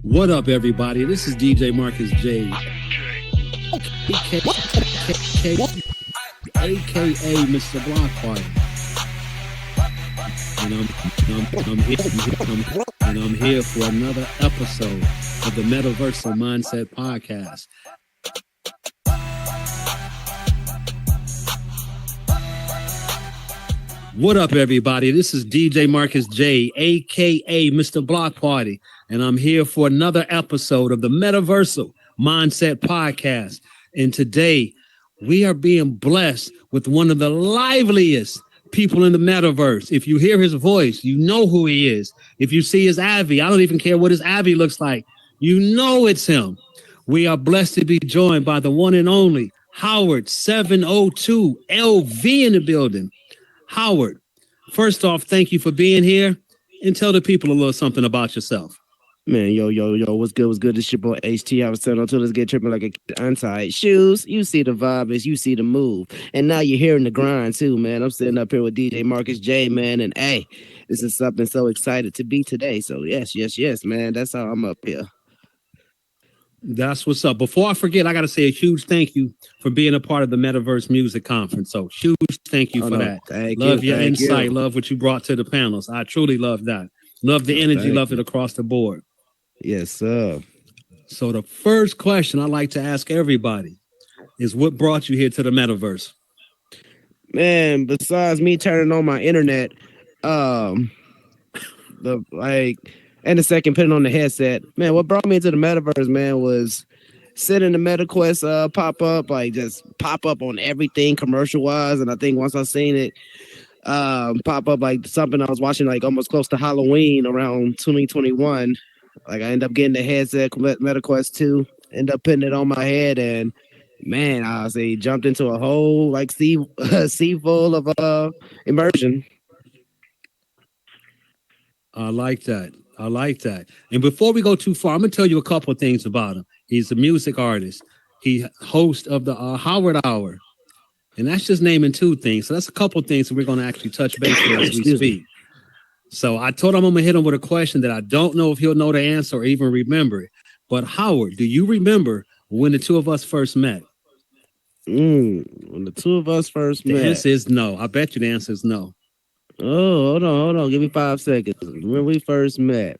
What up, everybody? This is DJ Marcus J, aka Mr. Block Party, and I'm here for another episode of the Metaversal Mindset Podcast. What up, everybody? This is DJ Marcus J, aka Mr. Block Party, and I'm here for another episode of the Metaversal Mindset Podcast. And today, we are being blessed with one of the liveliest people in the metaverse. If you hear his voice, you know who he is. If you see his Abby, I don't even care what his Abby looks like. You know it's him. We are blessed to be joined by the one and only HOWARD702LV in the building. Howard, first off, thank you for being here, and tell the people a little something about yourself. Man, yo, what's good? What's good? This your boy HT. I was telling to let's get tripping like a untied shoes. You see the vibe as you see the move, and now you're hearing the grind too, man. I'm sitting up here with DJ Marcus J, man, and hey, this is something so excited to be today. So yes, man. That's how I'm up here. That's what's up. Before I forget, I got to say a huge thank you for being a part of the Metaverse Music Conference. So huge thank you for that. Love your insight. Love what you brought to the panels. I truly love that. Love the energy. Love it across the board. Yes, sir. So the first question I like to ask everybody is, what brought you here to the Metaverse? Man, besides me turning on my internet, and the second putting on the headset, man, what brought me to the metaverse, man, was sitting the MetaQuest pop up on everything commercial wise. And I think once I seen it pop up like something I was watching like almost close to Halloween around 2021, like I ended up getting the headset MetaQuest 2, end up putting it on my head, and man, I say jumped into a whole like sea full of immersion. I like that. And before we go too far, I'm going to tell you a couple of things about him. He's a music artist. He's host of the Howard Hour. And that's just naming two things. So that's a couple of things that we're going to actually touch base with as we speak. So I told him I'm going to hit him with a question that I don't know if he'll know the answer or even remember it. But Howard, do you remember when the two of us first met? When the two of us first met. The answer is no. I bet you the answer is no. Oh, hold on. Give me 5 seconds. When we first met.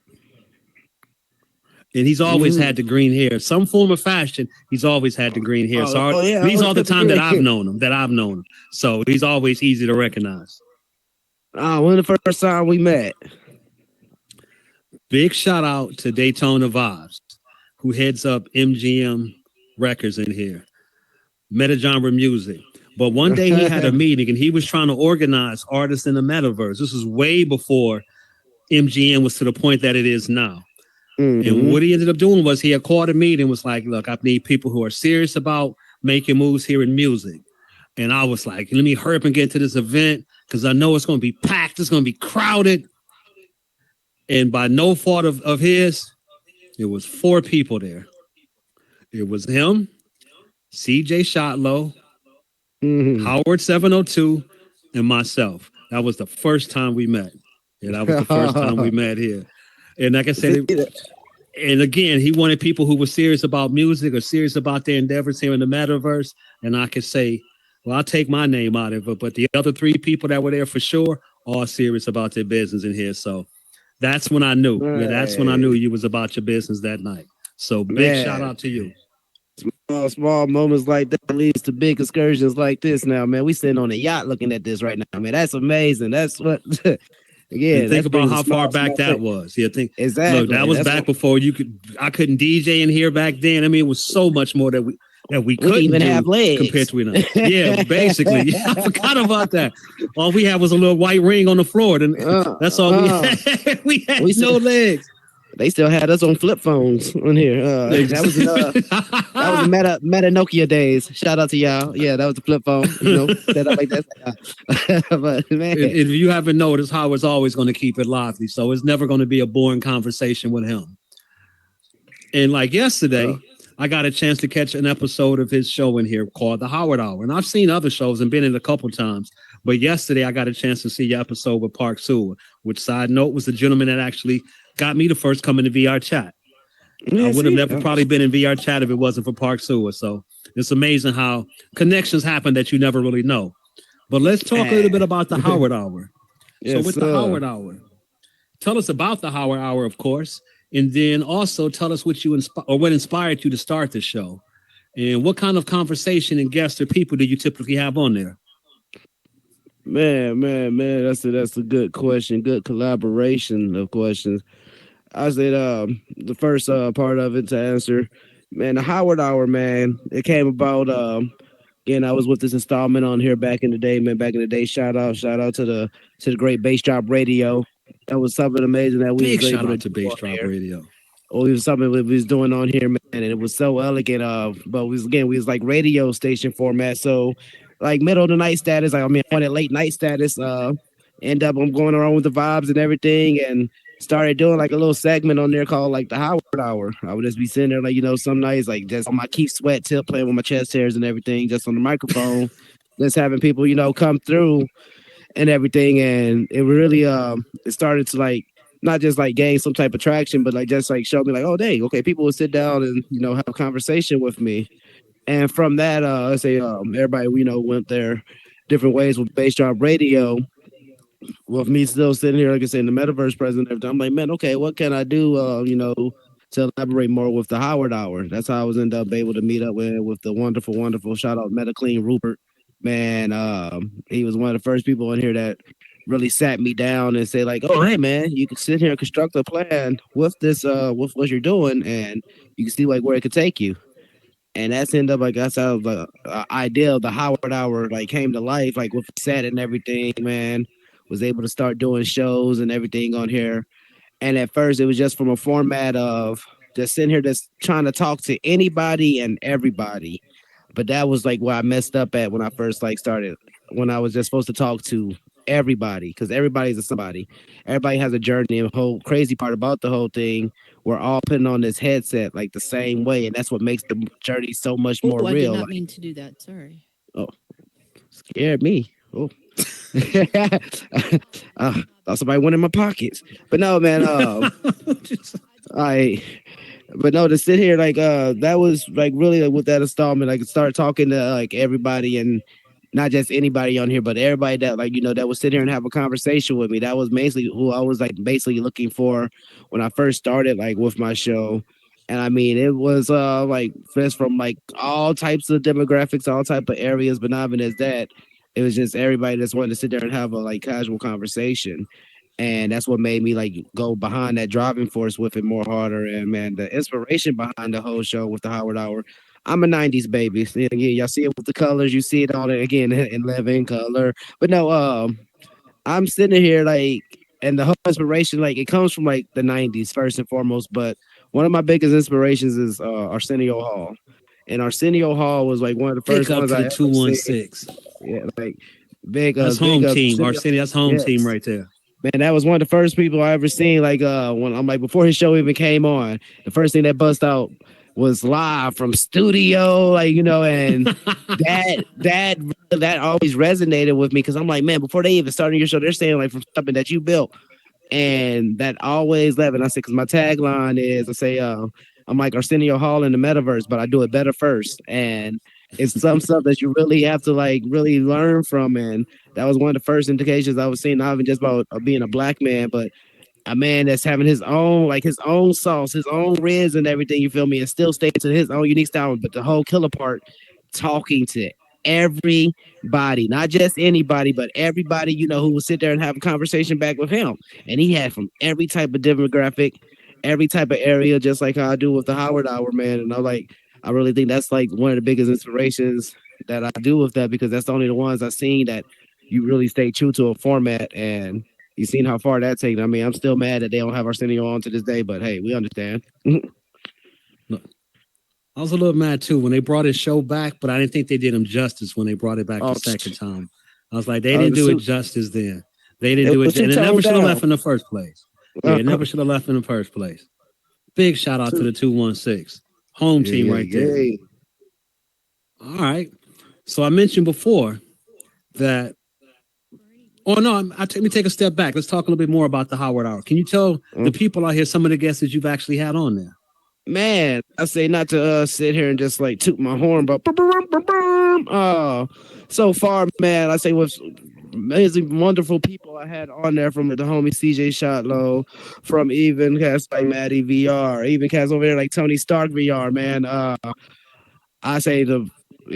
And he's always had the green hair. Some form of fashion, he's always had the green hair. These are the time that I've known him. So he's always easy to recognize. When the first time we met. Big shout out to Daytona Vibes, who heads up MGM Records in here. Metagenre Music. But one day he had a meeting and he was trying to organize artists in the metaverse. This was way before MGM was to the point that it is now. Mm-hmm. And what he ended up doing was he had called a meeting and was like, look, I need people who are serious about making moves here in music. And I was like, let me hurry up and get to this event because I know it's going to be packed. It's going to be crowded. And by no fault of his, it was 4 people there. It was him, CJ Shotlow, HOWARD702, and myself. That was the first time we met. Yeah, that was the first time we met here. And like I said, and again, he wanted people who were serious about music or serious about their endeavors here in the metaverse. And I could say, well, I'll take my name out of it. But the other 3 people that were there for sure are serious about their business in here. So that's when I knew. Right. Yeah, that's when I knew you was about your business that night. So big shout out to you. Small moments like that leads to big excursions like this now, man. We sitting on a yacht looking at this right now, man. That's amazing. That's what again. Think about how far back that was. Yeah, think exactly. Look, that was back before I couldn't DJ in here back then. I mean, it was so much more that we couldn't even have legs compared to now. Yeah, basically. Yeah, I forgot about that. All we had was a little white ring on the floor, and that's all we had. We had no legs. They still had us on flip phones on here. That was the Meta Nokia days. Shout out to y'all. Yeah, that was the flip phone. Set up like that. But man, if you haven't noticed, Howard's always going to keep it lively, so it's never going to be a boring conversation with him. And like yesterday, I got a chance to catch an episode of his show in here called The Howard Hour. And I've seen other shows and been in a couple times, But yesterday I got a chance to see your episode with Park Sewer, which, side note, was the gentleman that actually got me to first come into VR chat. I would have never probably been in VR chat if it wasn't for Park Sewer. So it's amazing how connections happen that you never really know. But let's talk a little bit about the Howard Hour. So with the Howard Hour, tell us about the Howard Hour, of course, and then also tell us what you what inspired you to start the show, and what kind of conversation and guests or people do you typically have on there? Man, that's a good question. Good collaboration of questions. I said the first part of it to answer, man, the Howard Hour, man, it came about again, I was with this installment on here back in the day, man. Back in the day, shout out to the great Bass Drop Radio. That was something amazing that we Big was shout able out to do Bass on Drop here. Radio. It was something we was doing on here, man, and it was so elegant. But we was like radio station format, so like middle of the night status. Like, I mean, on that late night status. End up I'm going around with the vibes and everything, and started doing like a little segment on there called like the Howard Hour. I would just be sitting there, like, some nights like just on my Keith Sweat tip, playing with my chest hairs and everything, just on the microphone, just having people come through and everything, and it really it started to like not just like gain some type of traction, but like just like show me like, oh dang, okay, people would sit down and have a conversation with me. And from that, let's say everybody went their different ways with Bass Drop Radio. With me still sitting here, like I said, in the metaverse present, everything, I'm like, man, okay, what can I do, to elaborate more with the Howard Hour? That's how I was ended up able to meet up with the wonderful shout out Metaclean Rupert. Man, he was one of the first people in here that really sat me down and say like, oh, hey man, you can sit here and construct a plan with this, with what you're doing, and you can see like where it could take you. And that's ended up like that's how the idea of the Howard Hour like came to life, like with the set and everything, man. Was able to start doing shows and everything on here. And at first it was just from a format of just sitting here just trying to talk to anybody and everybody. But that was like where I messed up at when I first like started, when I was just supposed to talk to everybody, because everybody's a somebody. Everybody has a journey. And the whole crazy part about the whole thing, we're all putting on this headset like the same way, and that's what makes the journey so much more real. I did not mean to do that. Sorry. Oh, scared me. Oh. Thought somebody went in my pockets, but no, man. But no, to sit here like that was like really like, with that installment, I could start talking to like everybody, and not just anybody on here, but everybody that like that would sit here and have a conversation with me. That was basically who I was like basically looking for when I first started like with my show. And I mean, it was like just from like all types of demographics, all type of areas, but not even as that. It was just everybody just wanted to sit there and have a like casual conversation. And that's what made me like go behind that driving force with it more harder. And man, the inspiration behind the whole show with the Howard Hour. I'm a 90s baby. So, yeah, y'all see it with the colors, you see it all again in living color. But no, I'm sitting here like, and the whole inspiration, like it comes from like the 90s first and foremost. But one of my biggest inspirations is Arsenio Hall. And Arsenio Hall was like one of the first ones I ever 216. Yeah, like big. That's home team. Arsenio, that's home team right there. Man, that was one of the first people I ever seen. Like when I'm like before his show even came on, the first thing that bust out was live from studio, like and that always resonated with me, because I'm like, man, before they even started your show, they're saying like from something that you built, and that always left. And I said, because my tagline is, I say, I'm like Arsenio Hall in the metaverse, but I do it better first. And it's some stuff that you really have to like really learn from. And that was one of the first indications I was seeing, not even just about being a black man, but a man that's having his own sauce, his own riz and everything, you feel me, and still stay to his own unique style. But the whole killer part, talking to everybody, not just anybody, but everybody, who would sit there and have a conversation back with him. And he had from every type of demographic, every type of area, just like how I do with the Howard Hour, man. And I really think that's like one of the biggest inspirations that I do with that, because that's the only the ones I've seen that you really stay true to a format, and you've seen how far that takes. I mean, I'm still mad that they don't have Arsenio on to this day, but hey, we understand. Look, I was a little mad too when they brought his show back, but I didn't think they did him justice when they brought it back the second time. I was like, they didn't do it justice then. They didn't do it, and it never should have left in the first place. Yeah, it never should have left in the first place. Big shout out to the 216 home team right there. All right. So I mentioned before that Oh no, let me take a step back. Let's talk a little bit more about the Howard Hour. Can you tell the people out here some of the guests that you've actually had on there? Man, I say not to sit here and just like toot my horn, but so far, man, I say with amazing, wonderful people I had on there from the homie CJ Shotlow, from even cats like Maddie VR, even cats over there like Tony Stark VR, man. I say and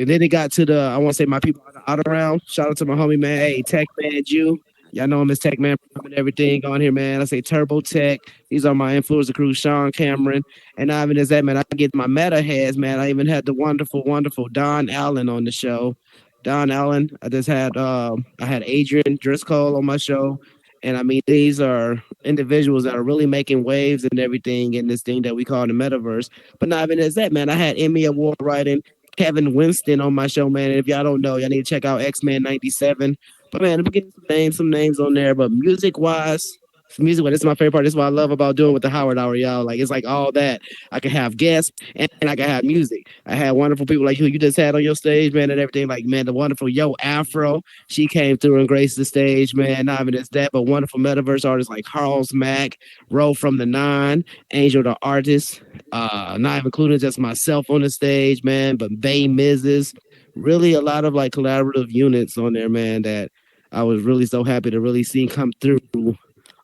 then it got to I want to say my people out around. Shout out to my homie, man. Hey, Tech Man Jew. Y'all know him as Tech Man and everything on here, man. I say Turbo Tech. These are my influencer crew, Sean Cameron. And not even as that, man, I get my meta heads, man. I even had the wonderful, wonderful Don Allen on the show. Don Allen. I had Adrian Driscoll on my show. And I mean, these are individuals that are really making waves and everything in this thing that we call the metaverse. But not even as that, man. I had Emmy Award writing Kevin Winston on my show, man. And if y'all don't know, y'all need to check out X-Men 97. But man, I'm getting some names on there. But music, this is my favorite part. This is what I love about doing with the Howard Hour, y'all. Like, it's like all that. I can have guests and I can have music. I had wonderful people like who you just had on your stage, man, and everything. Like, man, the wonderful Yo Afro. She came through and graced the stage, man. Not even just that, but wonderful metaverse artists like Carl's Mack, Ro from the Nine, Angel the Artist. Not even including just myself on the stage, man, but Bay Mrs. Really a lot of like collaborative units on there, man, that I was really so happy to really see come through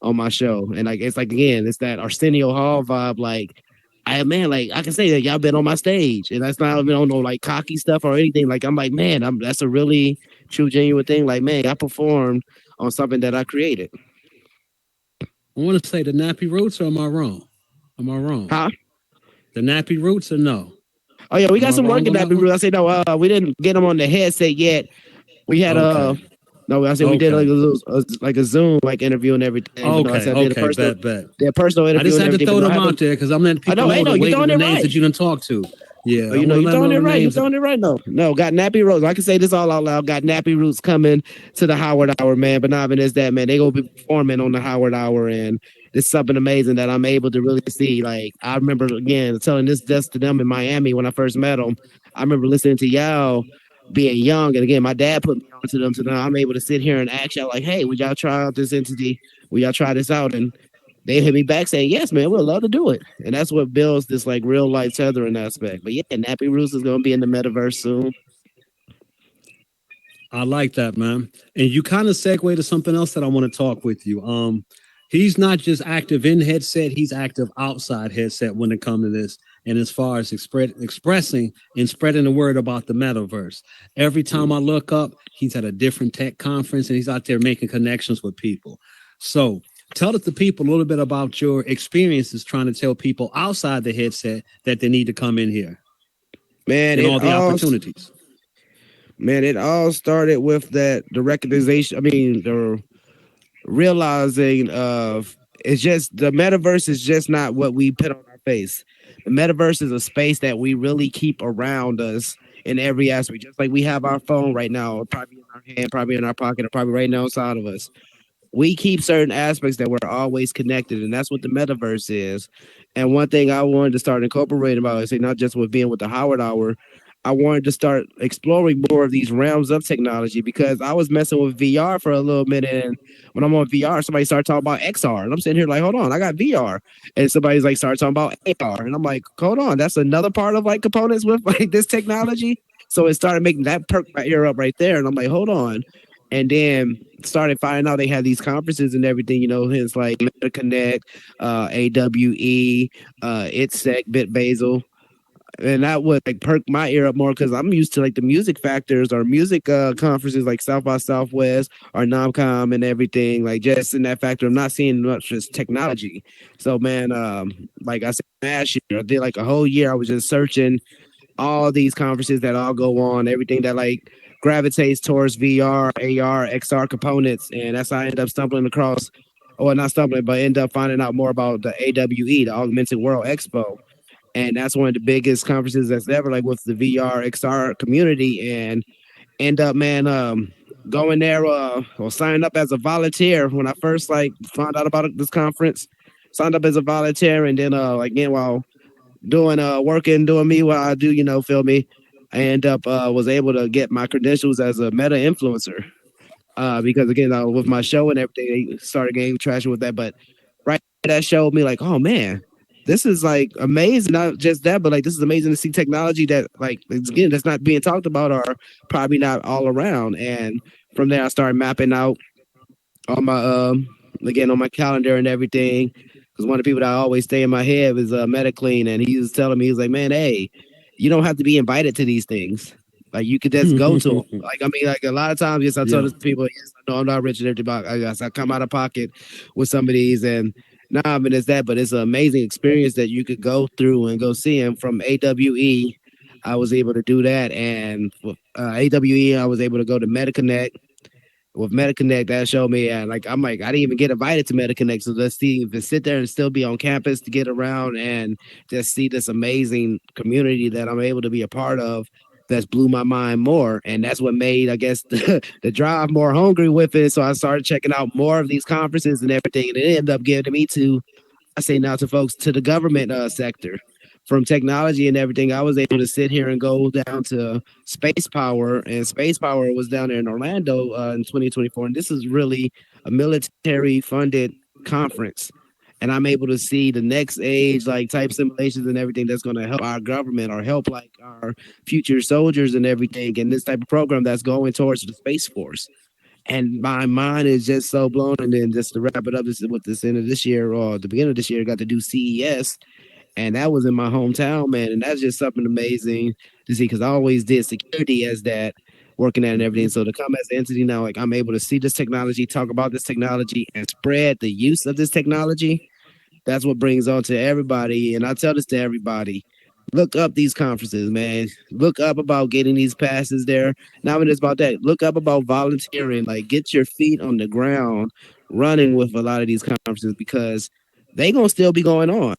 on my show. And like it's like again, it's that Arsenio Hall vibe. Like like I can say that y'all been on my stage, and that's not even on no like cocky stuff or anything. Like I'm like, man, that's a really true, genuine thing. Like, man, I performed on something that I created. I want to say the Nappy Roots, or am I wrong? Am I wrong? Huh? The Nappy Roots, or no? Oh yeah, we got some work in Nappy Roots. I say no, we didn't get them on the headset yet. We had No, I said we did like a Zoom like interview and everything. Okay, I said, bet. Their personal interview. I just had to throw them out there because I'm letting people know the names that you didn't talk to. Yeah, you know, you're throwing it right. You're throwing it right. No, got Nappy Roots. I can say this all out loud. Got Nappy Roots coming to the Howard Hour, man. But not even is that, man. They gonna be performing on the Howard Hour, and it's something amazing that I'm able to really see. Like I remember again telling this just to them in Miami when I first met them. I remember listening to y'all being young, and again, my dad put me onto them. So now I'm able to sit here and ask y'all like, hey, would y'all try out this entity? Would y'all try this out? And they hit me back saying, yes, man, we'd love to do it. And that's what builds this like real life tethering aspect. But yeah, Nappy Roots is going to be in the metaverse soon. I like that, man. And you kind of segue to something else that I want to talk with you. He's not just active in headset, he's active outside headset when it comes to this. And as far as expressing and spreading the word about the metaverse, every time I look up, he's at a different tech conference and he's out there making connections with people. So tell the people a little bit about your experiences trying to tell people outside the headset that they need to come in here. Man, and all the opportunities. Man, it all started with the recognition. I mean, the realizing of it's just the metaverse is just not what we put on our face. The metaverse is a space that we really keep around us in every aspect. Just like we have our phone right now, or probably in our hand, probably in our pocket, or probably right now inside of us. We keep certain aspects that we're always connected, and that's what the metaverse is. And one thing I wanted to start incorporating about it, say not just with being with the Howard Hour, I wanted to start exploring more of these realms of technology because I was messing with VR for a little minute. And when I'm on VR, somebody started talking about XR. And I'm sitting here like, hold on, I got VR. And somebody's like, started talking about AR. And I'm like, hold on, that's another part of like components with like this technology. So it started making that perk my ear up right there. And I'm like, hold on. And then started finding out they had these conferences and everything, you know, it's like MetaConnect, AWE, ITSEC, BitBasel. And that would like perk my ear up more because I'm used to like the music factors or music conferences like South by Southwest or NomCom and everything. Like just in that factor, I'm not seeing much just technology. So man, like I said last year, I did like a whole year. I was just searching all these conferences that all go on, everything that like gravitates towards VR, AR, XR components, and that's how I ended up stumbling across, or not stumbling, but end up finding out more about the AWE, the Augmented World Expo. And that's one of the biggest conferences that's ever like with the VR XR community, and end up, man, going there or signing up as a volunteer when I first like found out about this conference. Signed up as a volunteer, and then again while doing working, doing me what I do, you know, feel me. I end up was able to get my credentials as a meta influencer. Because again, with my show and everything, they started getting traction with that. But right, that showed me like, oh man, this is like amazing. Not just that, but like this is amazing to see technology that like again that's not being talked about or probably not all around. And from there, I started mapping out on my again on my calendar and everything. Because one of the people that I always stay in my head is MetaClean, and he was telling me, he's like, man, hey, you don't have to be invited to these things. Like you could just go to them. Like I mean, like a lot of times, yes, I told Yeah. this to people, yes, I know I'm not rich and everything, but I guess I come out of pocket with some of these, and nah, I mean it's that, but it's an amazing experience that you could go through and go see him from AWE. I was able to do that, and with AWE, I was able to go to MetaConnect with MetaConnect, that showed me, and like I'm like, I didn't even get invited to MetaConnect, so let's see if sit there and still be on campus to get around and just see this amazing community that I'm able to be a part of. That's blew my mind more, and that's what made, I guess, the drive more hungry with it. So I started checking out more of these conferences and everything, and it ended up getting me to, I say now to folks, to the government sector. From technology and everything, I was able to sit here and go down to Space Power, and Space Power was down there in Orlando in 2024. And this is really a military funded conference. And I'm able to see the next age, like type simulations and everything that's going to help our government or help like our future soldiers and everything. And this type of program that's going towards the Space Force, and my mind is just so blown. And then just to wrap it up, this is with this end of this year or the beginning of this year, got to do CES, and that was in my hometown, man. And that's just something amazing to see because I always did security as that, working at and everything. So to come as an entity now, like I'm able to see this technology, talk about this technology, and spread the use of this technology. That's what brings on to everybody. And I tell this to everybody. Look up these conferences, man. Look up about getting these passes there. Not even just about that. Look up about volunteering. Like get your feet on the ground running with a lot of these conferences because they gonna still be going on.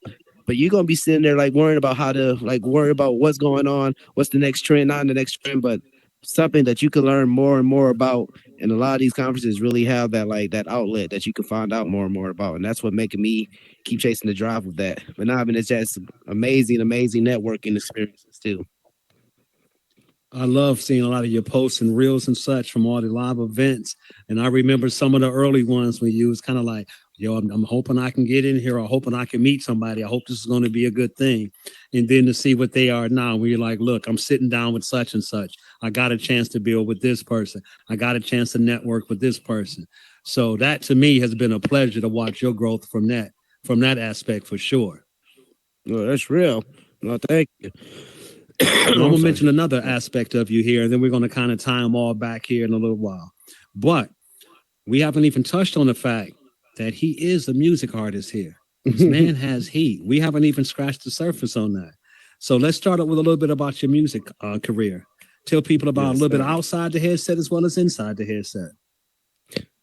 But you're gonna be sitting there like worrying about how to like worry about what's going on, what's the next trend, not the next trend, but something that you can learn more and more about. And a lot of these conferences really have that like that outlet that you can find out more and more about. And that's what making me keep chasing the drive with that. But now I mean it's just amazing, amazing networking experiences too. I love seeing a lot of your posts and reels and such from all the live events. And I remember some of the early ones when you was kind of like, yo, I'm hoping I can get in here or hoping I can meet somebody. I hope this is going to be a good thing. And then to see what they are now, where you're like, look, I'm sitting down with such and such. I got a chance to build with this person. I got a chance to network with this person. So that to me has been a pleasure to watch your growth from that aspect for sure. Oh, that's real. No, thank you. And I'm I'm gonna sorry. mention another aspect of you here, and then we're gonna kind of tie them all back here in a little while. But we haven't even touched on the fact that he is a music artist here. This man has heat. We haven't even scratched the surface on that. So let's start up with a little bit about your music career. Tell people about a Yes, little bit sir. outside the headset as well as inside the headset.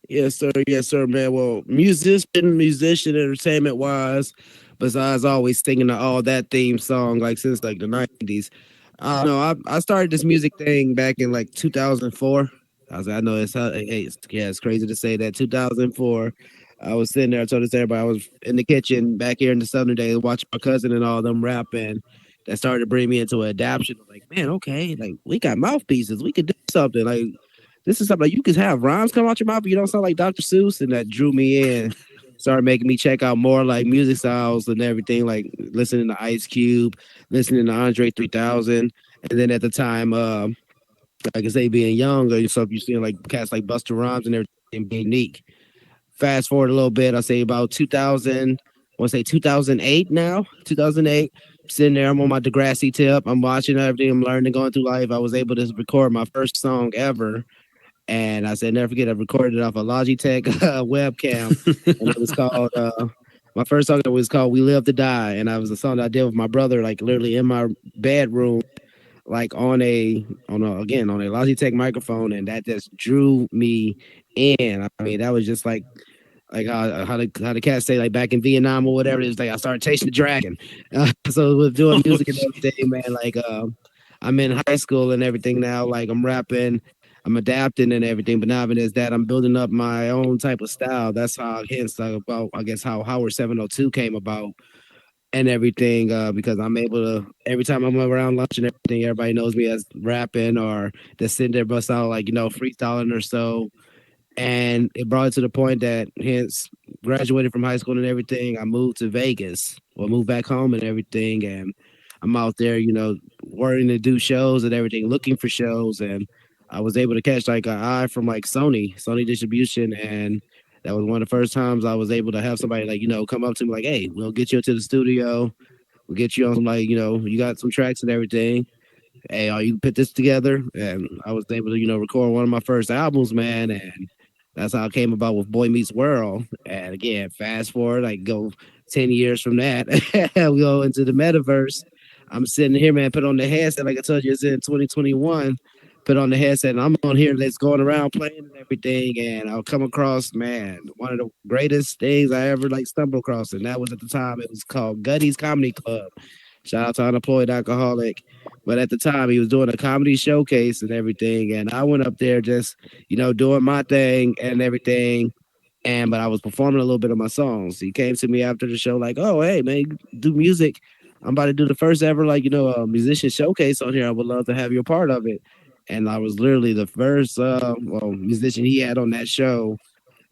Yes, sir, man. Well, musician, entertainment wise, besides always singing the all that theme song like since like the 90s. No, I started this music thing back in like 2004. I know it's crazy to say that 2004. I was sitting there. I told this to everybody. I was in the kitchen back here in the southern days, watching my cousin and all them rapping. That started to bring me into an adaptation. Like, man, okay, like we got mouthpieces. We could do something. Like this is something like you could have rhymes come out your mouth, but you don't sound like Dr. Seuss, and that drew me in. Started making me check out more like music styles and everything, like listening to Ice Cube, listening to Andre 3000, and then at the time, like I say, being young, or stuff you seeing like cats like Buster Rhymes and everything being unique. Fast forward a little bit, I say about 2000, I want to say 2008 now, 2008. Sitting there, I'm on my Degrassi tip. I'm watching everything. I'm learning, going through life. I was able to record my first song ever, and I said, never forget, I recorded it off a Logitech webcam. And it was called, my first song was called We Live to Die. And I was a song that I did with my brother, like literally in my bedroom, like again, on a Logitech microphone. And that just drew me in. I mean, that was just like how the cats say like back in Vietnam or whatever it is, like I started chasing the dragon. So with doing Oh, music and everything, man, like I'm in high school and everything now, like I'm rapping, I'm adapting and everything, but now is that I'm building up my own type of style. That's how hence about I guess how Howard 702 came about and everything, because I'm able to every time I'm around lunch and everything, everybody knows me as rapping or just sitting there bust out like, freestyling or so. And it brought it to the point that, hence, graduated from high school and everything, I moved to Vegas, or moved back home and everything. And I'm out there, working to do shows and everything, looking for shows. And I was able to catch like an eye from like Sony Distribution. And that was one of the first times I was able to have somebody like, come up to me like, hey, we'll get you into the studio. We'll get you on some like, you got some tracks and everything. Hey, are you put this together? And I was able to, record one of my first albums, man. And that's how it came about with Boy Meets World. And again, fast forward, like go 10 years from that, we go into the metaverse. I'm sitting here, man, put on the headset, like I told you, it's in 2021. Put on the headset, and I'm on here that's going around playing and everything. And I'll come across, man, one of the greatest things I ever like stumbled across. And that was at the time, it was called Gutty's Comedy Club. Shout out to Unemployed Alcoholic. But at the time, he was doing a comedy showcase and everything. And I went up there just, doing my thing and everything. But I was performing a little bit of my songs. He came to me after the show, like, oh, hey, man, you do music. I'm about to do the first ever, like, musician showcase on here. I would love to have you a part of it. And I was literally the first musician he had on that show.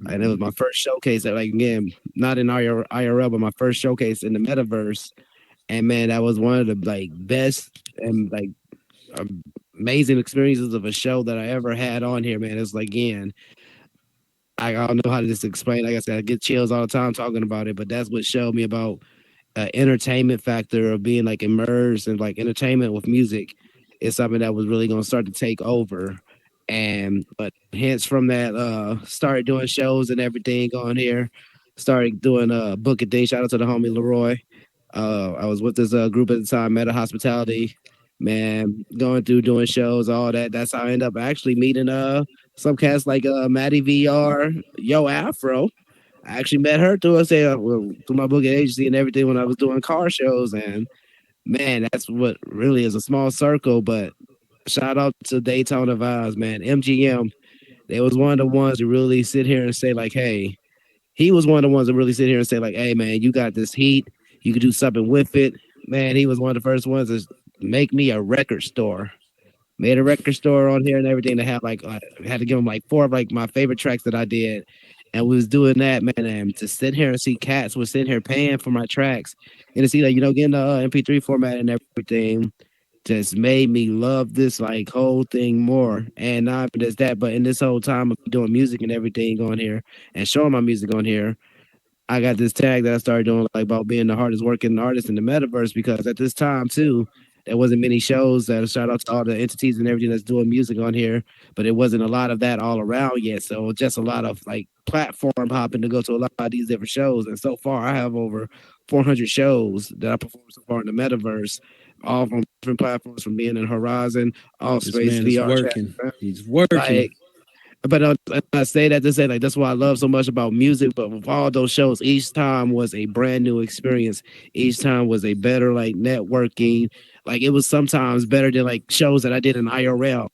And it was my first showcase that, like, again, not in IRL, but my first showcase in the metaverse. And man, that was one of the like best and like amazing experiences of a show that I ever had on here, man. It's like, again, I don't know how to just explain. Like I said, I get chills all the time talking about it, but that's what showed me about entertainment factor of being like immersed and like entertainment with music is something that was really going to start to take over. And but hence from that, started doing shows and everything on here. Started doing booking things. Shout out to the homie Leroy. I was with this group at the time, Meta Hospitality. Man, going through doing shows, all that. That's how I end up actually meeting some cats like Maddie VR, Yo Afro. I actually met her through through my booking agency and everything when I was doing car shows. And man, that's what really is a small circle. But shout out to Daytona Vibes, man. MGM, they was one of the ones to really sit here and say, like, hey, he was one of the ones that really sit here and say, like, hey, man, you got this heat. You could do something with it. Man, he was one of the first ones to make me a record store. Made a record store on here and everything to have like had to give him like 4 of like my favorite tracks that I did. And we was doing that, man. And to sit here and see cats was sitting here paying for my tracks and to see like, getting the MP3 format and everything just made me love this like whole thing more. And not just that, but in this whole time of doing music and everything on here and showing my music on here, I got this tag that I started doing like about being the hardest working artist in the metaverse because at this time too, there wasn't many shows that shout out to all the entities and everything that's doing music on here, but it wasn't a lot of that all around yet. So just a lot of like platform hopping to go to a lot of these different shows. And so far I have over 400 shows that I performed so far in the metaverse, all from different platforms from being in Horizon, All This Space, man is VR chat. working. He's working. Like, but I say that to say like that's what I love so much about music. But with all those shows, each time was a brand new experience. Each time was a better like networking. Like it was sometimes better than like shows that I did in IRL.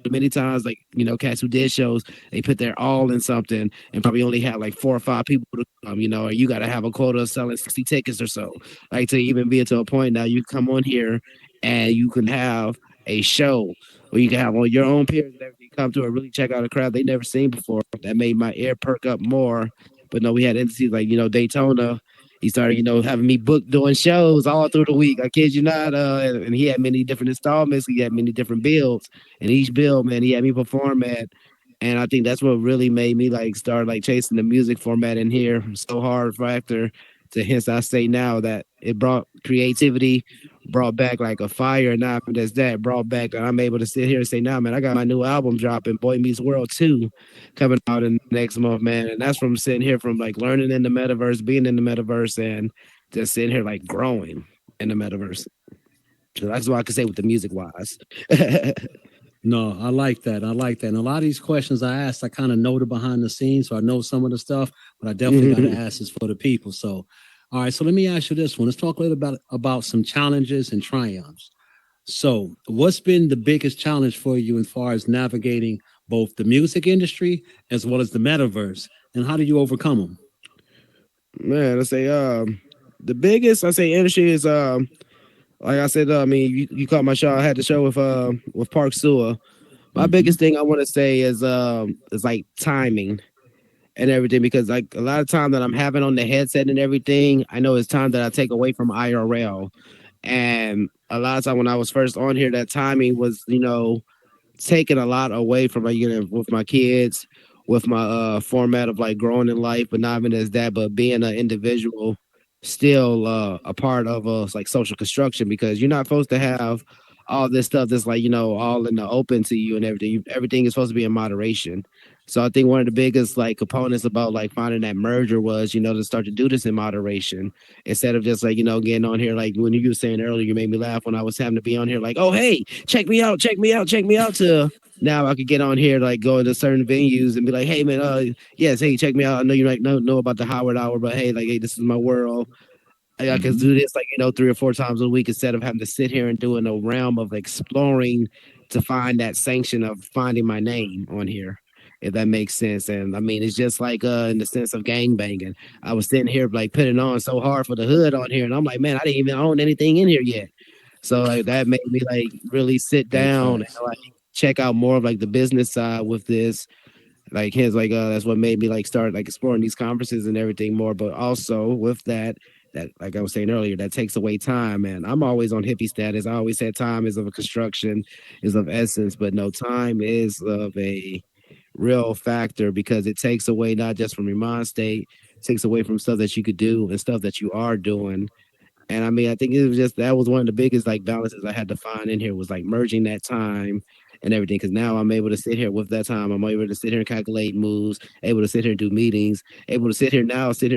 Many times like cats who did shows, they put their all in something and probably only had like 4 or 5 people to come. Or you got to have a quota of selling 60 tickets or so. Like to even be to a point now, you come on here and you can have a show where you can have on your own peers and everything come to and really check out a crowd they never seen before. That made my ear perk up more. But no, we had entities like, Daytona. He started, having me booked doing shows all through the week. I kid you not. And he had many different installments. He had many different builds. And each build, man, he had me perform at. And I think that's what really made me like start like chasing the music format in here so hard factor to hence I say now that it brought creativity, brought back like a fire, and not just that, brought back that I'm able to sit here and say, nah, man, I got my new album dropping, Boy Meets World 2, coming out in next month, man. And that's from sitting here from like learning in the metaverse, being in the metaverse, and just sitting here like growing in the metaverse. So that's what I can say with the music wise. No, I like that. I like that. And a lot of these questions I asked, I kind of know the behind the scenes, so I know some of the stuff, but I definitely got to ask this for the people. So, all right. So let me ask you this one. Let's talk a little about some challenges and triumphs. So, what's been the biggest challenge for you as far as navigating both the music industry as well as the metaverse, and how do you overcome them? Man, I say the biggest I say industry is like I said, I mean, you caught my show. I had the show with Park Sewer. My biggest thing I want to say is like timing and everything, because like a lot of time that I'm having on the headset and everything, I know it's time that I take away from IRL. And a lot of time when I was first on here, that timing was, taking a lot away from like, with my kids, with my format of like growing in life, but not even as that, but being an individual, still a part of like social construction, because you're not supposed to have all this stuff that's like, all in the open to you and everything. Everything is supposed to be in moderation. So I think one of the biggest like components about like finding that merger was, to start to do this in moderation, instead of just like, getting on here like when you were saying earlier, you made me laugh when I was having to be on here like, oh hey, check me out, check me out, check me out, to now I could get on here like go to certain venues and be like, hey man, yes, hey, check me out. I know you like know about the Howard Hour, but hey, like hey, this is my world. I can do this like 3 or 4 times a week, instead of having to sit here and doing a realm of exploring to find that sanction of finding my name on here, if that makes sense. And I mean, it's just like in the sense of gang banging. I was sitting here like putting on so hard for the hood on here, and I'm like, man, I didn't even own anything in here yet. So like that made me like really sit Big down and facts. like check out more of like the business side with this. Like his like that's what made me like start like exploring these conferences and everything more. But also with that like I was saying earlier, that takes away time. And I'm always on hippie status. I always said time is of a construction, is of essence, but no, time is of a real factor, because it takes away not just from your mind state, it takes away from stuff that you could do and stuff that you are doing. And I mean, I think it was just that was one of the biggest like balances I had to find in here, was like merging that time and everything. Because now I'm able to sit here with that time. I'm able to sit here and calculate moves, able to sit here and do meetings, able to sit here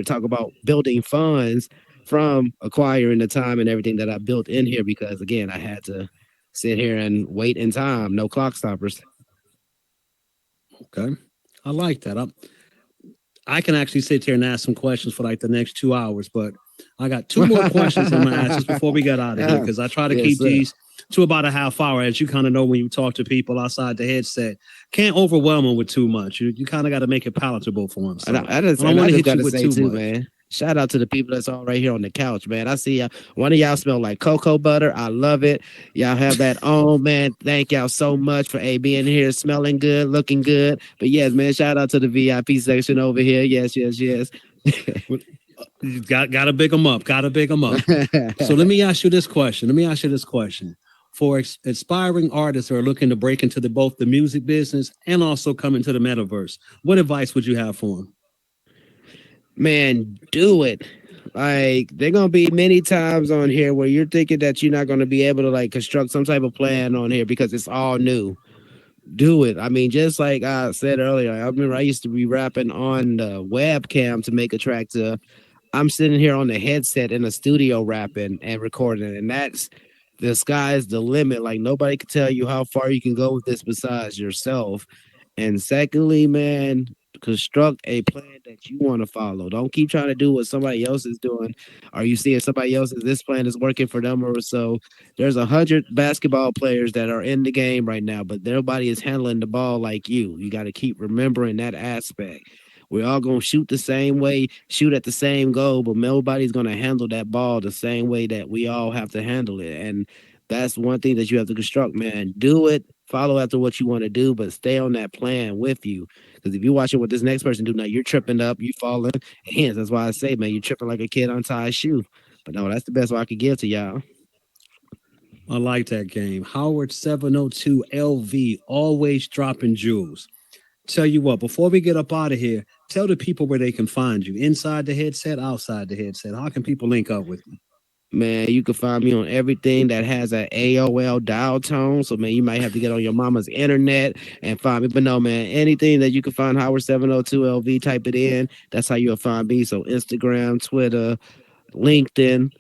talk about building funds from acquiring the time and everything that I built in here. Because again, I had to sit here and wait in time, no clock stoppers. Okay. I like that. I can actually sit here and ask some questions for like the next 2 hours, but I got two more questions I'm gonna ask just before we get out of here, because I try to Yes, keep sir. these to about a half hour. As you kind of know, when you talk to people outside the headset, can't overwhelm them with too much. You kind of got to make it palatable for them. So I don't And want I to just hit you gotta with say too too, much. man. Shout out to the people that's all right here on the couch, man. I see one of y'all smell like cocoa butter. I love it. Y'all have that on, man. Thank y'all so much for being here, smelling good, looking good. But yes, man, shout out to the VIP section over here. Yes, yes, yes. You got to big them up. Got to big them up. So let me ask you this question. For aspiring artists who are looking to break into both the music business and also come into the metaverse, what advice would you have for them? Man, do it. Like there gonna be many times on here where you're thinking that you're not gonna be able to like construct some type of plan on here because it's all new. Do it. I mean, just like I said earlier, I remember I used to be rapping on the webcam to make a track to. I'm sitting here on the headset in a studio rapping and recording, and that's the sky's the limit. Like nobody can tell you how far you can go with this besides yourself. And secondly, man, construct a plan that you want to follow. Don't keep trying to do what somebody else is doing. Are you seeing somebody else's this plan is working for them or so? There's 100 basketball players that are in the game right now, but nobody is handling the ball like you. You got to keep remembering that aspect. We're all gonna shoot the same way, shoot at the same goal, but nobody's gonna handle that ball the same way that we all have to handle it. And that's one thing that you have to construct, man. Do it, follow after what you want to do, but stay on that plan with you. Because if you're watching what this next person do now, you're tripping up, you falling. Hence, that's why I say, man, you're tripping like a kid untie a shoe. But no, that's the best I could give to y'all. I like that game. HOWARD702LV, always dropping jewels. Tell you what, before we get up out of here, tell the people where they can find you. Inside the headset, outside the headset. How can people link up with you? Man, you can find me on everything that has an AOL dial tone. So, man, you might have to get on your mama's internet and find me. But no, man, anything that you can find Howard702LV, type it in. That's how you'll find me. So, Instagram, Twitter, LinkedIn.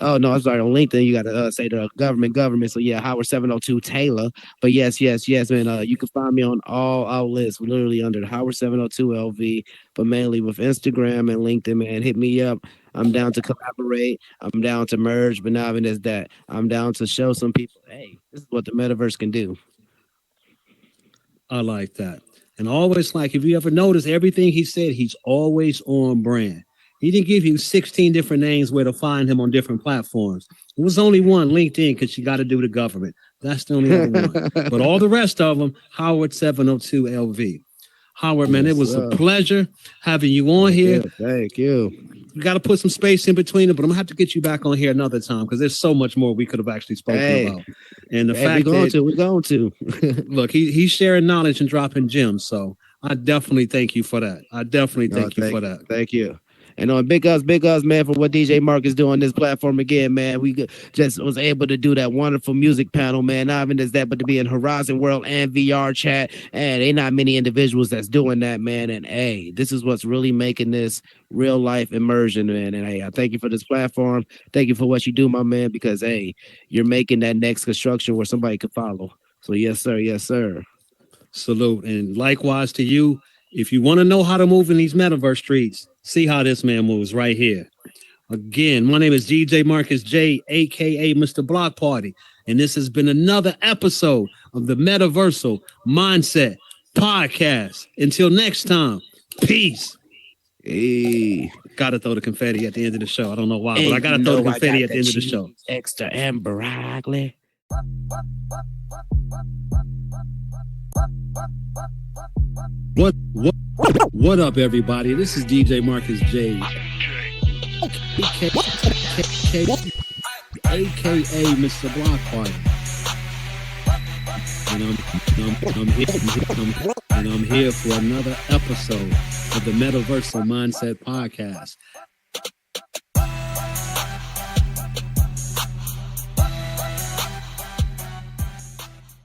Oh no, I'm sorry. On LinkedIn, you got to say the government. So yeah, Howard702 Taylor. But yes, yes, yes, man. You can find me on all outlets, literally under the Howard702LV, but mainly with Instagram and LinkedIn. Man, hit me up. I'm down to collaborate. I'm down to merge, but not even as that. I'm down to show some people, hey, this is what the metaverse can do. I like that. And always, like, if you ever notice everything he said, he's always on brand. He didn't give you 16 different names where to find him on different platforms. It was only one, LinkedIn, because you got to do the government. That's the only other one. But all the rest of them, HOWARD702LV. Howard, man, it was a pleasure having you on here. Thank you. We got to put some space in between it, but I'm going to have to get you back on here another time because there's so much more we could have actually spoken about. And the fact we're going to. Look, he's sharing knowledge and dropping gems. So I definitely thank you for that. For that. Thank you. And big ups, man, for what DJ Mark is doing on this platform again, man. We just was able to do that wonderful music panel, man. Not even just that, but to be in Horizon World and VR chat. And ain't not many individuals that's doing that, man. And hey, this is what's really making this real life immersion, man. And hey, I thank you for this platform. Thank you for what you do, my man, because hey, you're making that next construction where somebody could follow. So yes, sir. Yes, sir. Salute. And likewise to you. If you want to know how to move in these metaverse streets, see how this man moves right here. Again, my name is DJ Marcus J, a.k.a. Mr. Block Party, and this has been another episode of the Metaversal Mindset Podcast. Until next time, peace. Hey. Got to throw the confetti at the end of the show. I don't know why, but I got to throw the confetti at the end of the show. Extra and broccoli. What up, everybody? This is DJ Marcus J, aka Mr. Block Party, and I'm here for another episode of the Metaversal Mindset Podcast.